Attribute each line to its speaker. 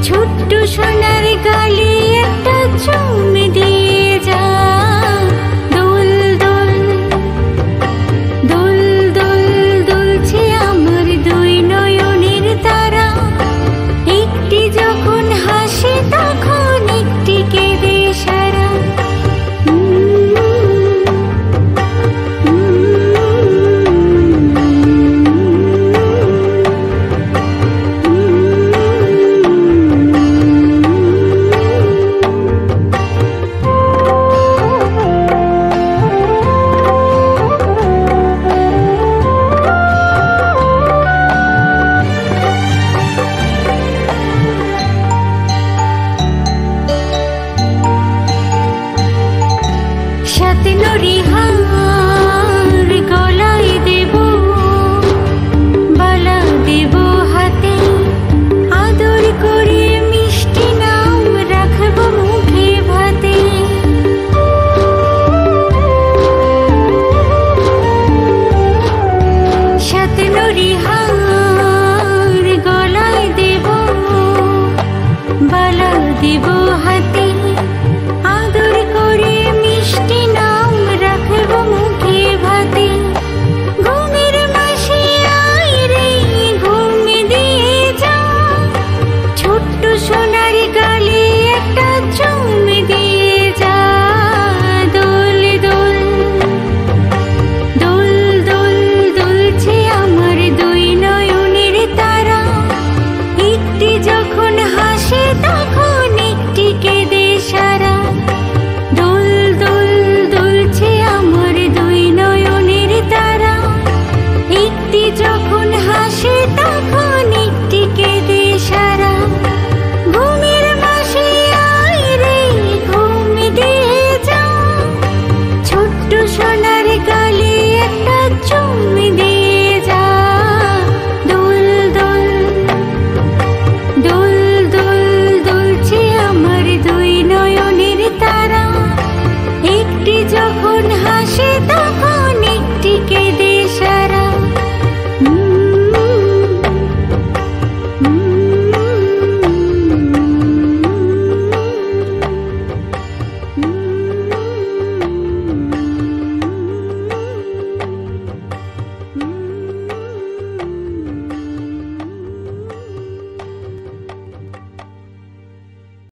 Speaker 1: ছোট্ট সোনার গালে একটা চুম দিয়ে যা। দোল দোল দোল দোল দুলছে আমার দুই নয়নের তারা। একটি যখন হাসে তখন একটি কেঁদে সারা। সাথে নরিহার গলায় দেব, বালা দেব হাতে, আদর করে মিষ্টি নাম রাখবো মুখে ভাতে। সাথে নরিহার গলায় দেব, বালা দেব হাতে, আদর করে মিষ্টি নাম রাখবো মুখে ভাতে। ঘুমের মাসে আয় রে ঘুম দিয়ে যা। ছোট্ট সোনার গালে একটা চুম দিয়ে যা। দোল দোল দোল দোল দুলছে আমার দুই নয়নের তারা। একটি যখন হাসে তখন